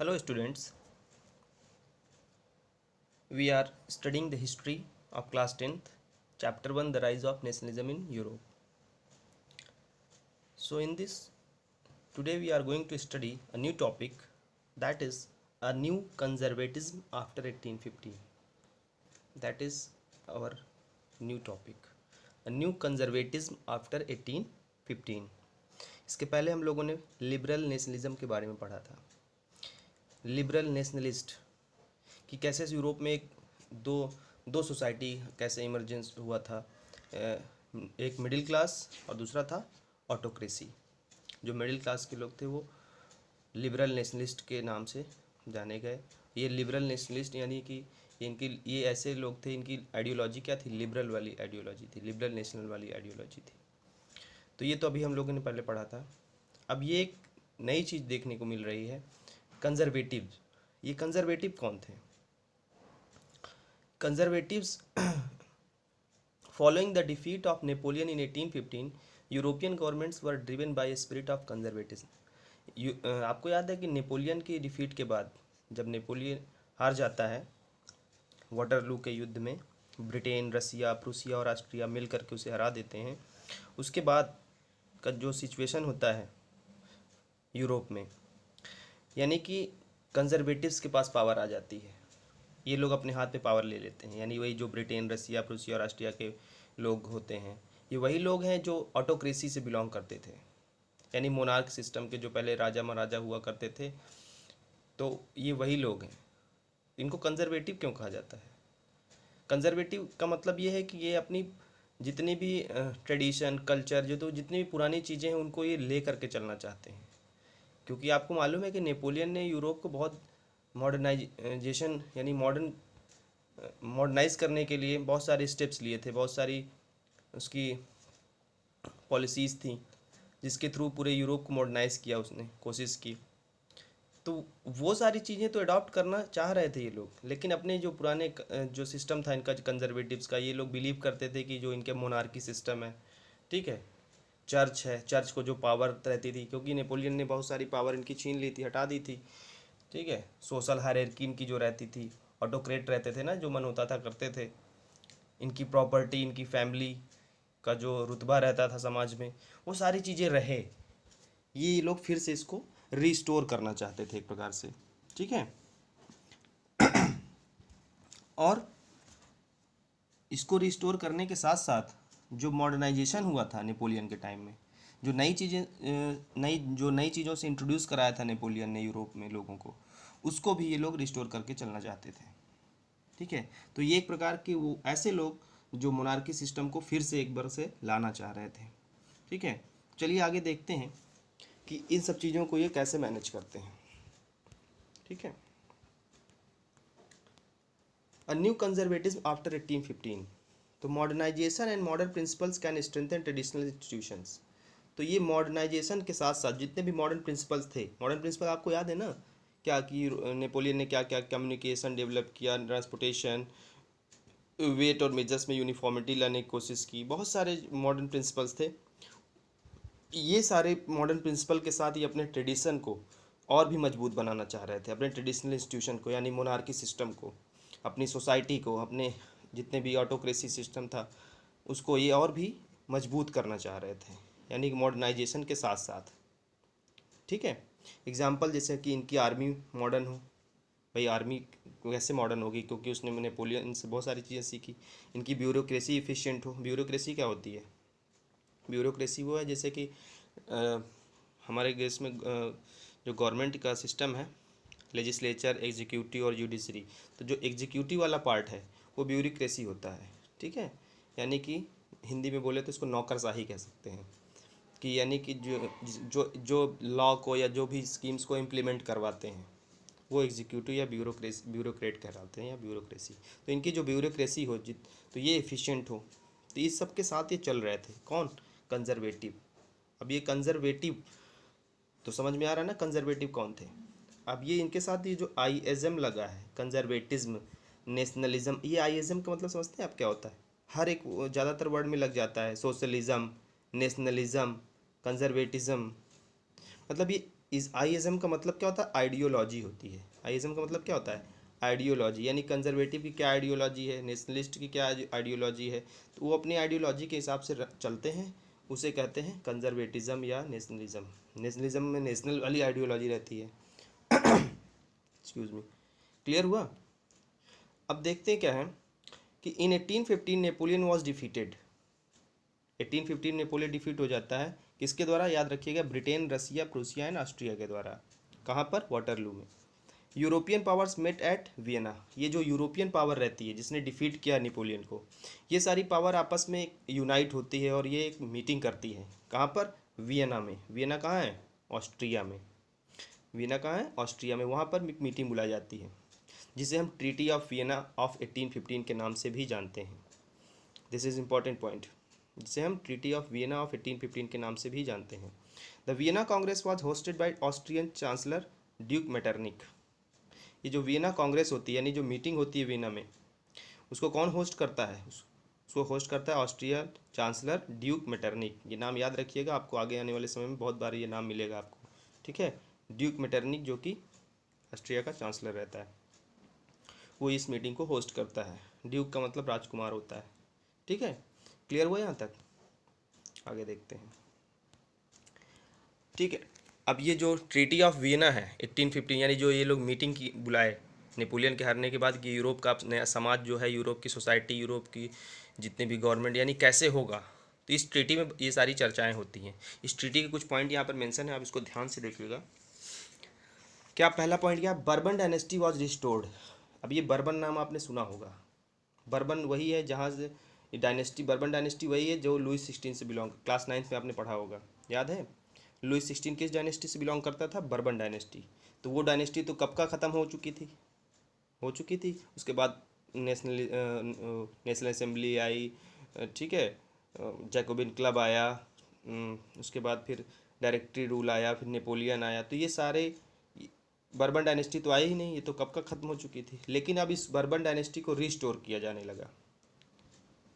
Hello students, we are studying the history of class 10th, chapter 1, the rise of nationalism in Europe. So in this, today we are going to study a new topic, that is a new conservatism after 1815. That is our new topic, a new conservatism after 1815. इसके पहले हम लोगों ने liberal nationalism के बारे में पढ़ा था। लिबरल नेशनलिस्ट कि कैसे यूरोप में दो दो सोसाइटी कैसे इमरजेंस हुआ था। एक मिडिल क्लास और दूसरा था ऑटोक्रेसी। जो मिडिल क्लास के लोग थे वो लिबरल नेशनलिस्ट के नाम से जाने गए। ये लिबरल नेशनलिस्ट यानी कि ये ऐसे लोग थे, इनकी आइडियोलॉजी क्या थी, लिबरल वाली आइडियोलॉजी थी, लिबरल नेशनल वाली आइडियोलॉजी थी। तो ये तो अभी हम लोगों ने पहले पढ़ा था। अब ये एक नई चीज़ देखने को मिल रही है, कंजर्वेटिव। ये कंजर्वेटिव कौन थे? Conservatives Following the defeat of Napoleon in 1815, European governments were driven by a spirit of conservatism. आपको याद है कि नेपोलियन की डिफीट के बाद, जब नेपोलियन हार जाता है वाटरलू के युद्ध में, ब्रिटेन, रसिया, प्रूसिया और ऑस्ट्रिया मिल करके उसे हरा देते हैं। उसके बाद का जो सिचुएशन होता है यूरोप में, यानी कि कंजर्वेटिव्स के पास पावर आ जाती है। ये लोग अपने हाथ में पावर ले लेते हैं, यानी वही जो ब्रिटेन, रसिया, प्रूसिया और ऑस्ट्रिया के लोग होते हैं, ये वही लोग हैं जो ऑटोक्रेसी से बिलोंग करते थे, यानी मोनार्क सिस्टम के जो पहले राजा महाराजा हुआ करते थे। तो ये वही लोग हैं। इनको कंजर्वेटिव क्यों कहा जाता है? कंजर्वेटिव का मतलब ये है कि ये अपनी जितनी भी ट्रेडिशन, कल्चर, जो तो जितनी भी पुरानी चीज़ें हैं उनको ये ले करके चलना चाहते हैं। क्योंकि आपको मालूम है कि नेपोलियन ने यूरोप को बहुत मॉडर्नाइजेशन यानी मॉडर्नाइज करने के लिए बहुत सारे स्टेप्स लिए थे, बहुत सारी उसकी पॉलिसीज़ थी जिसके थ्रू पूरे यूरोप को मॉडर्नाइज किया उसने कोशिश की। तो वो सारी चीज़ें तो अडॉप्ट करना चाह रहे थे ये लोग, लेकिन अपने जो पुराने जो सिस्टम था इनका कंजर्वेटिव्स का, ये लोग बिलीव करते थे कि जो इनके मोनार्की सिस्टम है, ठीक है, चर्च है, चर्च को जो पावर रहती थी, क्योंकि नेपोलियन ने बहुत सारी पावर इनकी छीन ली थी, हटा दी थी, ठीक है। सोशल हायरार्की इनकी जो रहती थी, ऑटोक्रेट रहते थे ना, जो मन होता था करते थे। इनकी प्रॉपर्टी, इनकी फैमिली का जो रुतबा रहता था समाज में, वो सारी चीज़ें रहे। ये लोग फिर से इसको रिस्टोर करना चाहते थे एक प्रकार से, ठीक है। और इसको रिस्टोर करने के साथ साथ जो मॉडर्नाइजेशन हुआ था नेपोलियन के टाइम में, जो नई चीज़ें नई चीज़ों से इंट्रोड्यूस कराया था नेपोलियन ने यूरोप में लोगों को, उसको भी ये लोग रिस्टोर करके चलना चाहते थे, ठीक है। तो ये एक प्रकार के वो ऐसे लोग जो मोनार्की सिस्टम को फिर से एक बार से लाना चाह रहे थे, ठीक है। चलिए आगे देखते हैं कि इन सब चीज़ों को ये कैसे मैनेज करते हैं, ठीक है। A new conservatism after 1815. तो modernisation and modern principles can strengthen traditional institutions. तो ये मॉडर्नाइजेशन के साथ साथ जितने भी मॉडर्न प्रिंसिपल्स थे, मॉडर्न प्रिंसिपल आपको याद है ना, क्या कि नेपोलियन ने क्या क्या कम्युनिकेशन डेवलप किया, ट्रांसपोर्टेशन, वेट और मेजर्स में यूनिफॉर्मिटी लाने की कोशिश की, बहुत सारे मॉडर्न प्रिंसिपल्स थे। ये सारे मॉडर्न प्रिंसिपल के साथ ही अपने ट्रेडिशन को और भी मजबूत बनाना चाह रहे थे, अपने ट्रेडिशनल इंस्टीट्यूशन को, यानी मोनार्की सिस्टम को, अपनी सोसाइटी को, अपने जितने भी ऑटोक्रेसी सिस्टम था उसको ये और भी मजबूत करना चाह रहे थे, यानी कि मॉडर्नाइजेशन के साथ साथ, ठीक है। एग्जाम्पल जैसे कि इनकी आर्मी मॉडर्न हो, भाई आर्मी कैसे मॉडर्न होगी, क्योंकि उसने नेपोलियन से बहुत सारी चीज़ें सीखी। इनकी ब्यूरोक्रेसी इफ़िशिएंट हो। ब्यूरोक्रेसी क्या होती है? ब्यूरोक्रेसी वो है जैसे कि हमारे देश में जो गवर्नमेंट का सिस्टम है, लेजिस्लेचर, एग्जीक्यूटिव और जुडिशरी, तो जो एग्जीक्यूटिव वाला पार्ट है वो ब्यूरोक्रेसी होता है, ठीक है। यानी कि हिंदी में बोले तो इसको नौकरशाही कह सकते हैं, कि यानी कि जो जो जो लॉ को या जो भी स्कीम्स को इम्प्लीमेंट करवाते हैं वो एग्जीक्यूटिव या ब्यूरोक्रेट कहलाते हैं, या ब्यूरोक्रेसी। तो इनकी जो ब्यूरोक्रेसी हो तो ये एफिशिएंट हो, तो इस सब के साथ ये चल रहे थे। कौन? कंजर्वेटिव। अब ये कंजर्वेटिव तो समझ में आ रहा है ना कंजर्वेटिव कौन थे। अब ये इनके साथ ये जो आईएज़म लगा है, कंजर्वेटिज्म, नेशनलिज्म, ये आईएज़म का मतलब समझते हैं आप क्या होता है? हर एक ज़्यादातर वर्ड में लग जाता है, सोशलिज्म, नेशनलिज्म, कंजर्वेटिज्म, मतलब ये इस आईएसएम का मतलब क्या होता है? आइडियोलॉजी होती है। आईएसएम का मतलब क्या होता है? आइडियोलॉजी। यानी कंजर्वेटिव की क्या आइडियोलॉजी है, नेशनलिस्ट की क्या आइडियोलॉजी है, तो वो अपनी आइडियोलॉजी के हिसाब से चलते हैं, उसे कहते हैं कंजर्वेटिज्म या नेशनलिज्म। नेशनलिज्म में नेशनल वाली आइडियोलॉजी रहती है। Excuse me. क्लियर हुआ? अब देखते हैं क्या है कि in 1815 Napoleon was defeated. 1815 Napoleon defeat हो जाता है किसके द्वारा? याद रखिएगा, Britain, Russia, Prussia and Austria के द्वारा। कहाँ पर? वाटरलू में। European powers met at Vienna. ये जो यूरोपियन पावर रहती है जिसने डिफीट किया नेपोलियन को, ये सारी पावर आपस में यूनाइट होती है और ये एक मीटिंग करती है। कहाँ पर? वियना में। वियना कहाँ है? ऑस्ट्रिया में। वियना कहाँ है? ऑस्ट्रिया में। वहाँ पर मीटिंग बुलाई जाती है जिसे हम ट्रीटी ऑफ वियना ऑफ 1815 के नाम से भी जानते हैं। दिस इज इम्पॉर्टेंट पॉइंट, जिसे हम ट्रीटी ऑफ वियना ऑफ 1815 के नाम से भी जानते हैं। The Vienna Congress was hosted by Austrian chancellor Duke Metternich. ये जो वियना कांग्रेस होती है, यानी जो मीटिंग होती है वियना में, उसको कौन होस्ट करता है? उसको होस्ट करता है ऑस्ट्रियन चांसलर ड्यूक मेटरनिक। ये नाम याद रखिएगा, आपको आगे आने वाले समय में बहुत बार ये नाम मिलेगा आपको। ठीक है, ड्यूक मेटरनिक जो कि ऑस्ट्रिया का चांसलर रहता है, वो इस मीटिंग को होस्ट करता है। ड्यूक का मतलब राजकुमार होता है। ठीक है, क्लियर हुआ यहाँ तक? आगे देखते हैं। ठीक है, अब ये जो ट्रीटी ऑफ वियना है 1815, यानी जो ये लोग मीटिंग की बुलाए नेपोलियन के हारने के बाद कि यूरोप का नया समाज जो है, यूरोप की सोसाइटी, यूरोप की जितने भी गवर्नमेंट, यानी कैसे होगा, तो इस ट्रीटी में ये सारी चर्चाएं होती हैं। इस ट्रीटी के कुछ पॉइंट यहाँ पर मेंशन है, आप इसको ध्यान से देखिएगा। क्या पहला पॉइंट क्या? Bourbon dynasty was restored. अब ये बर्बन नाम आपने सुना होगा। बर्बन वही है जहाँ से डायनेस्टी, बर्बन डायनेस्टी वही है जो लुइस 16 से बिलोंग, क्लास 9th में आपने पढ़ा होगा, याद है? लुइस 16 किस डायनेस्टी से बिलोंग करता था? Bourbon dynasty. तो वो डायनेस्टी तो कब का ख़त्म हो चुकी थी? उसके बाद नेशनल असेंबली आई, ठीक है, जैकोबिन क्लब आया, उसके बाद फिर डायरेक्टरी रूल आया, फिर नेपोलियन आया। तो ये सारे, बर्बन डायनेस्टी तो आई ही नहीं, ये तो कब का ख़त्म हो चुकी थी। लेकिन अब इस बर्बन डायनेस्टी को रिस्टोर किया जाने लगा।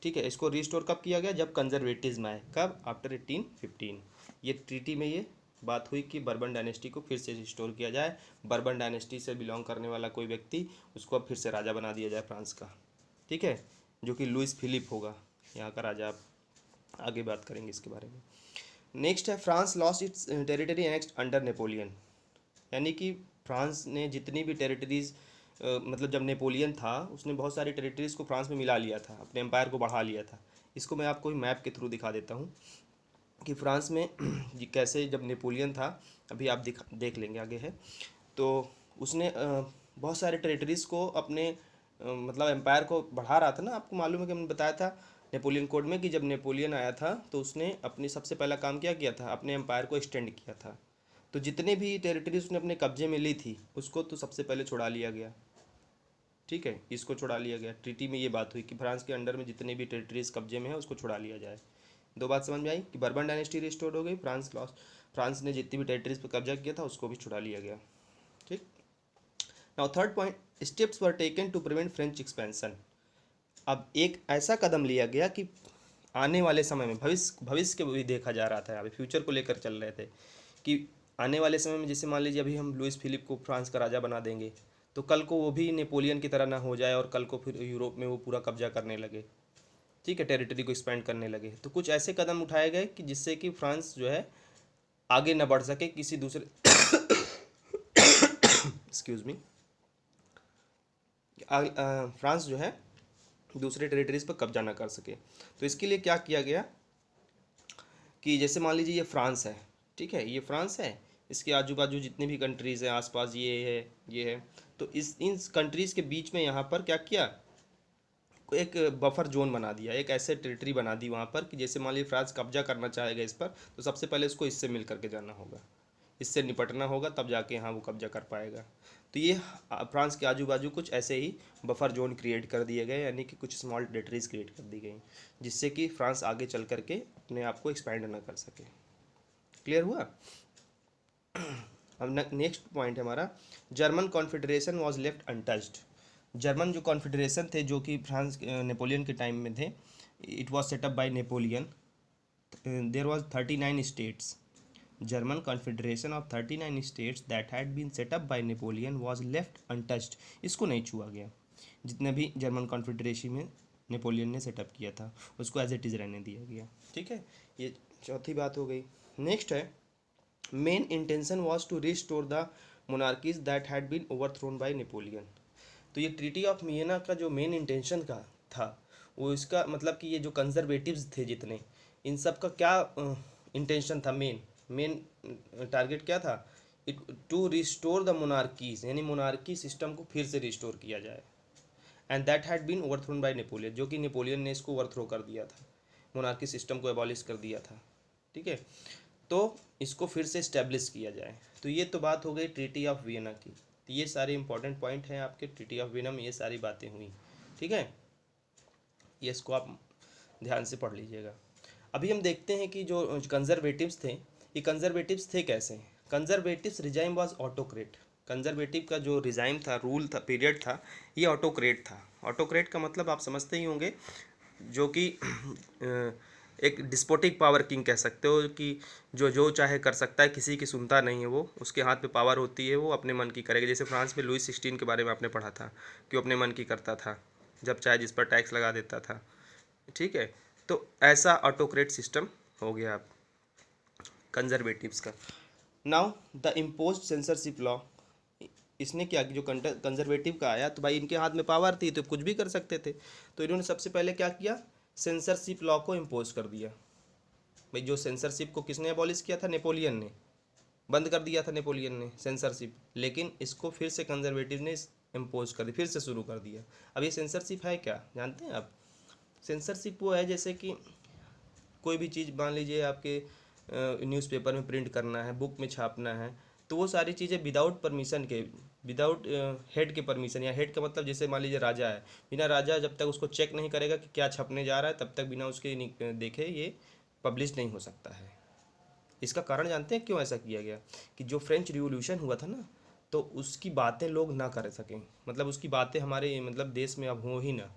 ठीक है, इसको रिस्टोर कब किया गया? जब कंजर्वेटिज्म आए। कब? आफ्टर 1815। ये ट्रीटी में ये बात हुई कि बर्बन डायनेस्टी को फिर से रिस्टोर किया जाए। बर्बन डायनेस्टी से बिलोंग करने वाला कोई व्यक्ति, उसको अब फिर से राजा बना दिया जाए फ्रांस का। ठीक है, जो कि लुइस फिलिप होगा यहाँ का राजा। आप आगे बात करेंगे इसके बारे में। नेक्स्ट है, France lost its territory annexed under Napoleon. यानी कि फ्रांस ने जितनी भी टेरिटरीज, मतलब जब नेपोलियन था उसने बहुत सारी टेरिटरीज को फ्रांस में मिला लिया था, अपने एम्पायर को बढ़ा लिया था। इसको मैं आपको मैप के थ्रू दिखा देता हूँ कि फ्रांस में ये कैसे, जब नेपोलियन था, अभी आप देख लेंगे आगे है, तो उसने बहुत सारे टेरिटरीज़ को अपने मतलब एम्पायर को बढ़ा रहा था ना। आपको मालूम है कि मैंने बताया था नेपोलियन कोड में कि जब नेपोलियन आया था तो उसने अपनी सबसे पहला काम क्या किया था? अपने एम्पायर को एक्सटेंड किया था। तो जितने भी टेरिटरीज उसने अपने कब्जे में ली थी उसको तो सबसे पहले छुड़ा लिया गया। ठीक है, इसको छुड़ा लिया गया। ट्रीटी में ये बात हुई कि फ्रांस के अंडर में जितने भी टेरिटरीज कब्जे में है उसको छुड़ा लिया जाए। दो बात समझ में आई कि बर्बन डायनेस्टी रिस्टोर्ड हो गई, फ्रांस ने जितनी भी टेरिटरीज पर कब्जा किया था उसको भी छुड़ा लिया गया। ठीक। Now third point, steps were taken to prevent French expansion. अब एक ऐसा कदम लिया गया कि आने वाले समय में, भविष्य के भी देखा जा रहा था, अभी फ्यूचर को लेकर चल रहे थे कि आने वाले समय में, जैसे मान लीजिए अभी हम लुइस फिलिप को फ्रांस का राजा बना देंगे तो कल को वो भी नेपोलियन की तरह ना हो जाए और कल को फिर यूरोप में वो पूरा कब्जा करने लगे। ठीक है, टेरिटरी को एक्सपेंड करने लगे। तो कुछ ऐसे कदम उठाए गए कि जिससे कि फ्रांस जो है आगे न बढ़ सके किसी दूसरे एक्सक्यूज मी, फ्रांस जो है दूसरे टेरिटरीज पर कब्जा ना कर सके। तो इसके लिए क्या किया गया कि जैसे मान लीजिए ये फ्रांस है, ठीक है, ये फ्रांस है, इसके आजू बाजू जितने भी कंट्रीज़ हैं आसपास, ये है, तो इस इन कंट्रीज़ के बीच में यहाँ पर क्या किया, एक बफर जोन बना दिया, एक ऐसे टेरिटरी बना दी वहाँ पर कि जैसे मान लीजिए फ्रांस कब्जा करना चाहेगा इस पर, तो सबसे पहले इसको इससे मिल करके जाना होगा, इससे निपटना होगा, तब जाके यहाँ वो कब्जा कर पाएगा। तो ये फ्रांस के आजू बाजू कुछ ऐसे ही बफर जोन क्रिएट कर दिए गए, यानी कि कुछ स्मॉल टेरिटरीज क्रिएट कर दी गई जिससे कि फ्रांस आगे चल करके अपने आप को एक्सपैंड ना कर सके। क्लियर हुआ? अब नेक्स्ट पॉइंट है हमारा, German confederation was left untouched. German जो कॉन्फेडरेशन थे जो कि फ्रांस नेपोलियन के टाइम में थे, it was set up by Napoleon. There was 39 states German confederation of 39 states that had been set up by Napoleon was left untouched. इसको नहीं छुआ गया, जितने भी जर्मन कॉन्फेडरेशन में नेपोलियन ने सेटअप किया था उसको एज इट इज़ रहने दिया गया। ठीक है, ये चौथी बात हो गई। नेक्स्ट है main intention was to restore the monarchies that had been overthrown by Napoleon. तो ये ट्रीटी ऑफ वियना का जो मेन इंटेंशन का था वो इसका मतलब कि ये जो कंजर्वेटिव्स थे जितने, इन सब का क्या इंटेंशन था, मेन टारगेट क्या था, it to restore the monarchies, यानी मोनार्की सिस्टम को फिर से रिस्टोर किया जाए। And that had been overthrown by Napoleon, जो कि नेपोलियन ने इसको ओवरथ्रो कर दिया था, मोनार्की सिस्टम को एबॉलिश कर दिया था। ठीक है, तो इसको फिर से इस्टेब्लिश किया जाए। तो ये तो बात हो गई ट्रीटी ऑफ वियना की। तो ये सारे इंपॉर्टेंट पॉइंट हैं आपके ट्रीटी ऑफ वियना में, ये सारी बातें हुई। ठीक है, ये इसको आप ध्यान से पढ़ लीजिएगा। अभी हम देखते हैं कि जो कंजर्वेटिव्स थे, ये कंजर्वेटिव्स थे कैसे। Conservatives regime was autocrat. Conservative का जो रिजाइम था, रूल था, पीरियड था, ये ऑटोक्रेट था। ऑटोक्रेट का मतलब आप समझते ही होंगे, जो कि एक डिस्पोटिक पावर किंग कह सकते हो, कि जो चाहे कर सकता है, किसी की सुनता नहीं है, वो उसके हाथ में पावर होती है, वो अपने मन की करेगा। जैसे फ्रांस में लुई 16 के बारे में आपने पढ़ा था कि वो अपने मन की करता था, जब चाहे जिस पर टैक्स लगा देता था। ठीक है, तो ऐसा ऑटोक्रेट सिस्टम हो गया आप कंजर्वेटिव्स का। Now the impose censorship law, इसने क्या, जो कंजर्वेटिव का आया तो भाई इनके हाथ में पावर थी तो कुछ भी कर सकते थे, तो इन्होंने सबसे पहले क्या किया, सेंसरशिप लॉ को इम्पोज कर दिया। भाई जो सेंसरशिप को किसने अबॉलिश किया था, नेपोलियन ने, बंद कर दिया था नेपोलियन ने सेंसरशिप, लेकिन इसको फिर से कंजर्वेटिव ने इम्पोज कर दी, फिर से शुरू कर दिया। अब ये सेंसरशिप है क्या, जानते हैं आप? सेंसरशिप वो है जैसे कि कोई भी चीज़ मान लीजिए आपके न्यूज़पेपर में प्रिंट करना है, बुक में छापना है, तो वो सारी चीज़ें विदाउट परमिशन के, विदाउट हेड के परमिशन, या हेड का मतलब जैसे मान लीजिए राजा है, बिना राजा जब तक उसको चेक नहीं करेगा कि क्या छपने जा रहा है, तब तक बिना उसके देखे ये पब्लिश नहीं हो सकता है। इसका कारण जानते हैं क्यों ऐसा किया गया, कि जो फ्रेंच रिवॉल्यूशन हुआ था ना, तो उसकी बातें लोग ना कर सकें, मतलब उसकी बातें हमारे मतलब देश में अब हो ही ना।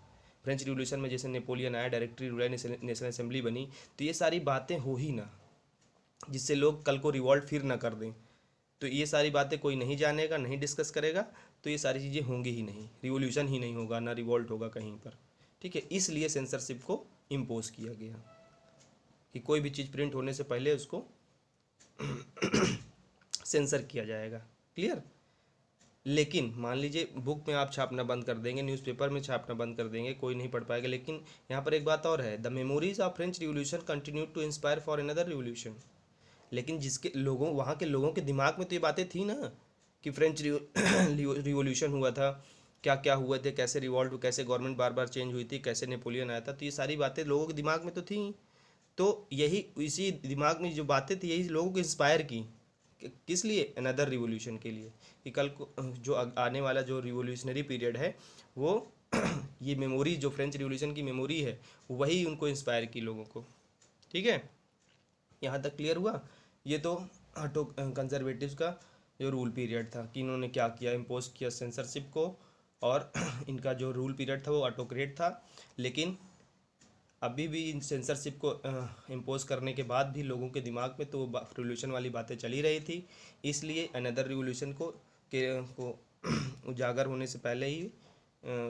फ्रेंच रिवॉल्यूशन में जैसे नेपोलियन आया, डायरेक्टरी रूल, नेशनल असेंबली बनी, तो ये सारी बातें हो ही ना, जिससे लोग कल को रिवॉल्ट फिर ना कर दें। तो ये सारी बातें कोई नहीं जानेगा, नहीं डिस्कस करेगा, तो ये सारी चीज़ें होंगी ही नहीं, रिवॉल्यूशन ही नहीं होगा, ना रिवॉल्ट होगा कहीं पर। ठीक है, इसलिए सेंसरशिप को इम्पोज किया गया कि कोई भी चीज़ प्रिंट होने से पहले उसको सेंसर किया जाएगा। क्लियर? लेकिन मान लीजिए बुक में आप छापना बंद कर देंगे, न्यूज़पेपर में छापना बंद कर देंगे, कोई नहीं पढ़ पाएगा। लेकिन यहाँ पर एक बात और है, the memories of French revolution continue to inspire for another revolution. लेकिन जिसके लोगों, वहाँ के लोगों के दिमाग में तो ये बातें थी ना कि फ्रेंच रिवॉल्यूशन हुआ था, क्या क्या हुए थे, कैसे रिवॉल्ट, कैसे गवर्नमेंट बार बार चेंज हुई थी, कैसे नेपोलियन आया था, तो ये सारी बातें लोगों के दिमाग में तो थी। तो यही, इसी दिमाग में जो बातें थी, यही लोगों को इंस्पायर की किस लिए, अनदर रिवॉल्यूशन के लिए, कि कल को जो आने वाला जो रिवॉल्यूशनरी पीरियड है वो ये मेमोरी, जो फ्रेंच रिवॉल्यूशन की मेमोरी है, वही उनको इंस्पायर की लोगों को। ठीक है, यहाँ तक क्लियर हुआ? ये तो ऑटो कंजर्वेटिव्स का जो रूल पीरियड था, कि इन्होंने क्या किया, इम्पोज किया सेंसरशिप को, और इनका जो रूल पीरियड था वो ऑटोक्रेट था। लेकिन अभी भी इन सेंसरशिप को इम्पोज करने के बाद भी लोगों के दिमाग में तो रिवोल्यूशन वाली बातें चली रही थी, इसलिए अनदर रिवोल्यूशन को उजागर होने से पहले ही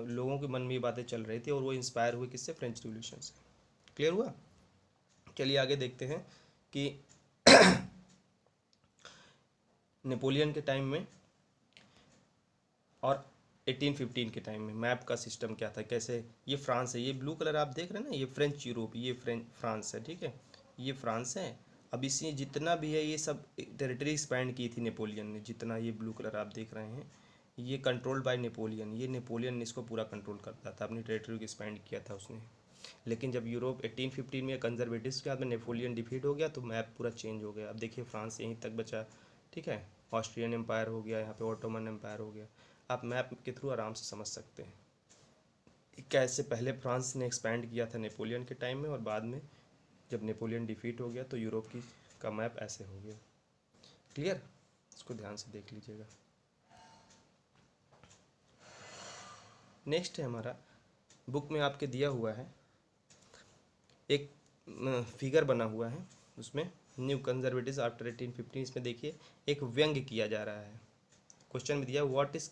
लोगों के मन में ये बातें चल रही थी, और वो इंस्पायर हुए किससे, फ्रेंच रिवोल्यूशन से। क्लियर हुआ? चलिए आगे देखते हैं कि नेपोलियन के टाइम में और 1815 के टाइम में मैप का सिस्टम क्या था, कैसे। ये फ्रांस है, ये ब्लू कलर आप देख रहे हैं ना, ये फ्रेंच यूरोप, ये फ्रांस है। ठीक है, ये फ्रांस है। अब इसमें जितना भी है ये सब टेरिटरी एक्सपैंड की थी नेपोलियन ने, जितना ये ब्लू कलर आप देख रहे हैं, ये कंट्रोल्ड बाय नेपोलियन, ये नेपोलियन ने इसको पूरा कंट्रोल करता था, अपनी टेरिटरी को एक्सपैंड किया था उसने। लेकिन जब यूरोप 1815 में कंजर्वेटिव्स के हाथ में नेपोलियन डिफीट हो गया, तो मैप पूरा चेंज हो गया। अब देखिए फ्रांस यहीं तक बचा। ठीक है, ऑस्ट्रियन एम्पायर हो गया, यहाँ पे ऑटोमन एम्पायर हो गया। आप मैप के थ्रू आराम से समझ सकते हैं कैसे पहले फ्रांस ने एक्सपैंड किया था नेपोलियन के टाइम में, और बाद में जब नेपोलियन डिफीट हो गया तो यूरोप की का मैप ऐसे हो गया। क्लियर? इसको ध्यान से देख लीजिएगा। नेक्स्ट है हमारा, बुक में आपके दिया हुआ है एक फिगर बना हुआ है, उसमें न्यू कंजर्वेटिव्स आफ्टर 1815, इसमें देखिए एक व्यंग्य किया जा रहा है। क्वेश्चन में दिया व्हाट इज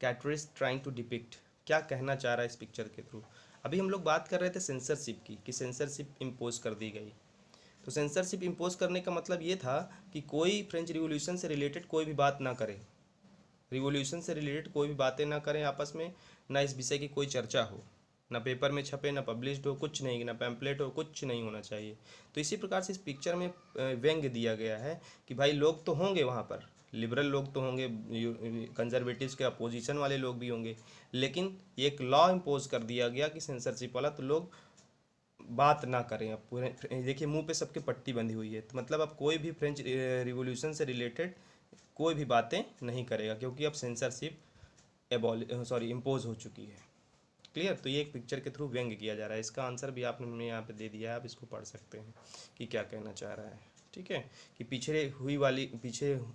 कैटरिस्ट ट्राइंग टू डिपिक्ट, क्या कहना चाह रहा है इस पिक्चर के थ्रू। अभी हम लोग बात कर रहे थे सेंसरशिप की, कि सेंसरशिप इम्पोज कर दी गई। तो सेंसरशिप इम्पोज करने का मतलब ये था कि कोई फ्रेंच रिवॉल्यूशन से रिलेटेड कोई भी बात ना करे, रिवॉल्यूशन से रिलेटेड कोई भी बातें ना करें आपस में, ना इस विषय की कोई चर्चा हो, ना पेपर में छपे, ना पब्लिश्ड हो, कुछ नहीं, ना पैम्पलेट हो, कुछ नहीं होना चाहिए। तो इसी प्रकार से इस पिक्चर में व्यंग्य दिया गया है कि भाई लोग तो होंगे वहाँ पर, लिबरल लोग तो होंगे, कंजर्वेटिव्स के अपोजिशन वाले लोग भी होंगे, लेकिन एक लॉ इम्पोज कर दिया गया कि सेंसरशिप वाला, तो लोग बात ना करें। अब पूरे देखिए मुंह पे सबके पट्टी बंधी हुई है, तो मतलब अब कोई भी फ्रेंच रिवॉल्यूशन से रिलेटेड कोई भी बातें नहीं करेगा, क्योंकि अब सेंसरशिप इम्पोज हो चुकी है। क्लियर। तो ये एक पिक्चर के थ्रू व्यंग्य किया जा रहा है। इसका आंसर भी आपने यहाँ पे दे दिया है, आप इसको पढ़ सकते हैं कि क्या कहना चाह रहा है। ठीक है, कि पीछे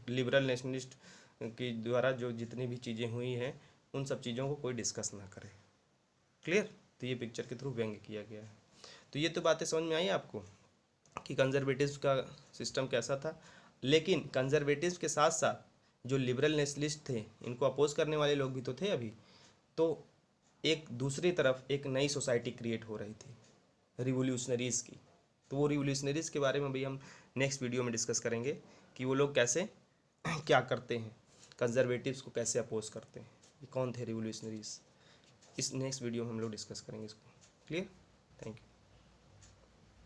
लिबरल नेशनलिस्ट के द्वारा जो जितनी भी चीज़ें हुई हैं उन सब चीज़ों को कोई डिस्कस ना करे। क्लियर। तो ये पिक्चर के थ्रू व्यंग्य किया गया है। तो ये तो बातें समझ में आई आपको कि कंजर्वेटिव्स का सिस्टम कैसा था। लेकिन कंजर्वेटिव्स के साथ साथ जो लिबरल नेशनलिस्ट थे, इनको अपोज करने वाले लोग भी तो थे अभी। तो एक दूसरी तरफ एक नई सोसाइटी क्रिएट हो रही थी रिवोल्यूशनरीज़ की। तो वो रिवोल्यूशनरीज़ के बारे में भी हम नेक्स्ट वीडियो में डिस्कस करेंगे कि वो लोग कैसे क्या करते हैं, कंजर्वेटिव्स को कैसे अपोज करते हैं, ये कौन थे रिवोल्यूशनरीज़। इस नेक्स्ट वीडियो में हम लोग डिस्कस करेंगे इसको। क्लियर। Thank you.